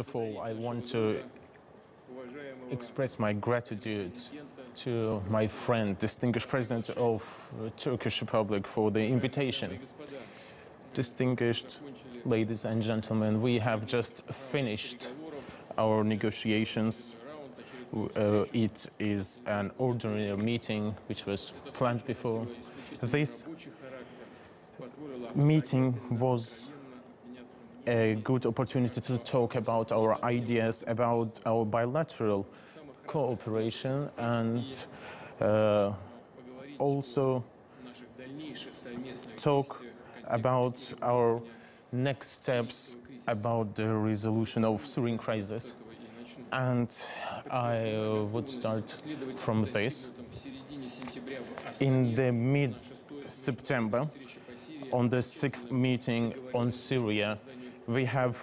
of all, I want to express my gratitude to my friend, distinguished President of the Turkish Republic, for the invitation. Distinguished ladies and gentlemen, we have just finished our negotiations. It is an ordinary meeting which was planned before. This meeting was a good opportunity to talk about our ideas, about our bilateral cooperation, and also talk about our next steps about the resolution of Syrian crisis. And I would start from this. In the mid-September, on the 6th meeting on Syria, we have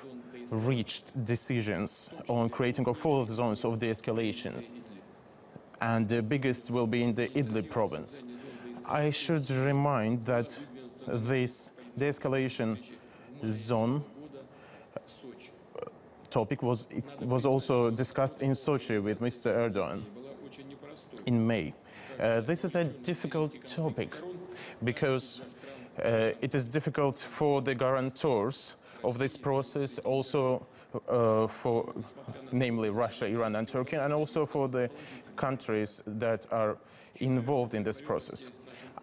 reached decisions on creating a 4 zones of de-escalation, and the biggest will be in the Idlib province. I should remind that this de-escalation zone topic was also discussed in Sochi with Mr. Erdogan in May. This is a difficult topic because it is difficult for the guarantors of this process, also for namely Russia, Iran and Turkey, and also for the countries that are involved in this process.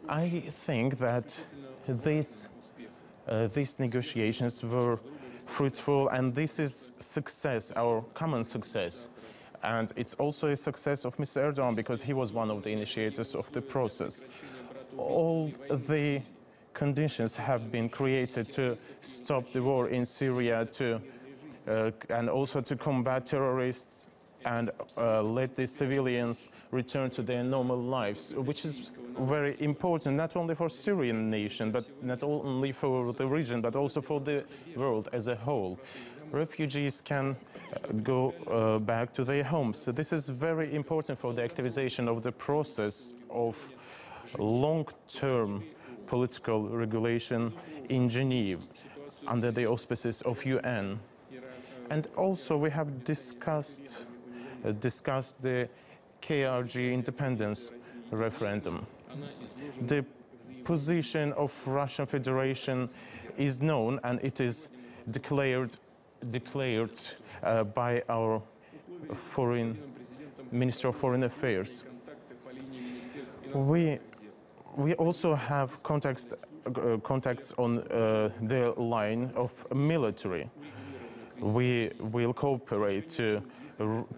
I think that these negotiations were fruitful, and this is success, our common success. And it's also a success of Mr. Erdogan because he was one of the initiators of the process. All the conditions have been created to stop the war in Syria, and also to combat terrorists and let the civilians return to their normal lives, which is very important, not only for Syrian nation, but not only for the region, but also for the world as a whole. Refugees can go back to their homes. So this is very important for the activization of the process of long-term political regulation in Geneva under the auspices of UN. And also we have discussed the KRG independence referendum. The position of Russian Federation is known, and it is declared by our Minister of Foreign Affairs. We also have contacts on the line of military. We will cooperate to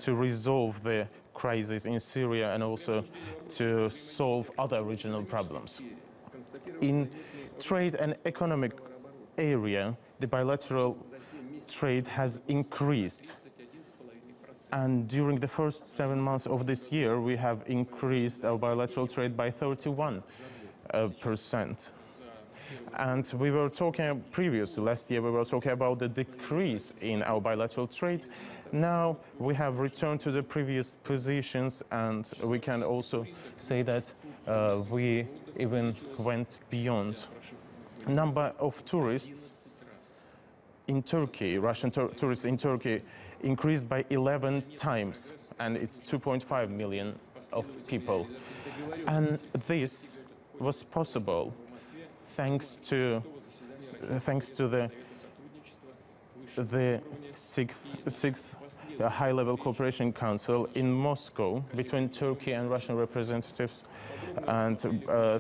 resolve the crisis in Syria and also to solve other regional problems. In trade and economic area, the bilateral trade has increased. And during the first 7 months of this year, we have increased our bilateral trade by 31%. And we were talking previously, last year, we were talking about the decrease in our bilateral trade. Now we have returned to the previous positions, and we can also say that we even went beyond. Number of tourists in Turkey, Russian tourists in Turkey, increased by 11 times, and it's 2.5 million of people. And this was possible thanks to the sixth high-level cooperation council in Moscow between Turkey and Russian representatives, and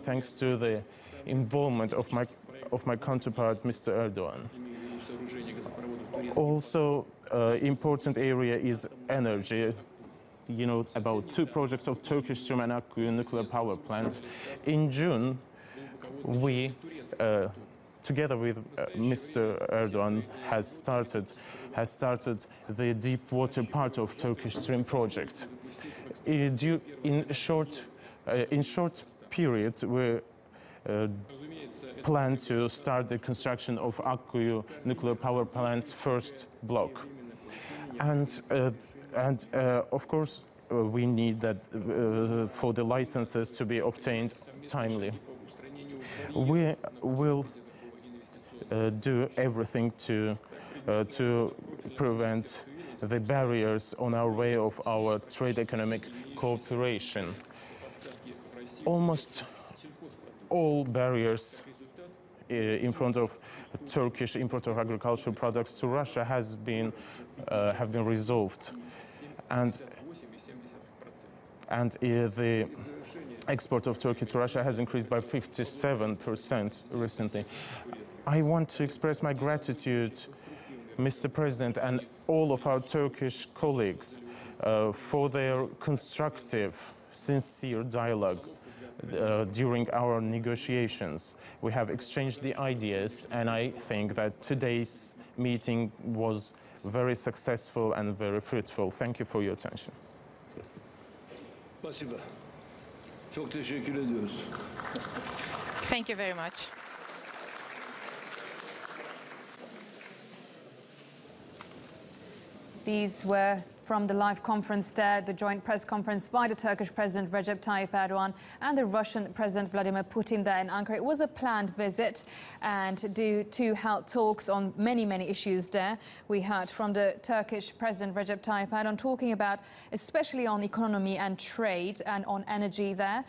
thanks to the involvement of my counterpart, Mr. Erdogan. Also, important area is energy. You know about 2 projects of Turkish Syrian and Iraq nuclear power plants. In June, we, together with Mr. Erdogan, has started the deep water part of Turkish Stream project. In short period, we plan to start the construction of Akkuyu nuclear power plant's first block, and of course we need that for the licenses to be obtained timely. We will do everything to prevent the barriers on our way of our trade economic cooperation. Almost all barriers in front of Turkish import of agricultural products to Russia have been resolved, and the export of Turkey to Russia has increased by 57% recently. I want to express my gratitude, Mr. President, and all of our Turkish colleagues for their constructive, sincere dialogue during our negotiations. We have exchanged the ideas, and I think that today's meeting was very successful and very fruitful. Thank you for your attention. Çok teşekkür ediyoruz. Thank you very much. These were from the live conference there, the joint press conference by the Turkish President Recep Tayyip Erdogan and the Russian President Vladimir Putin there in Ankara. It was a planned visit and due to held talks on many issues there. We heard from the Turkish President Recep Tayyip Erdogan talking about especially on economy and trade and on energy there.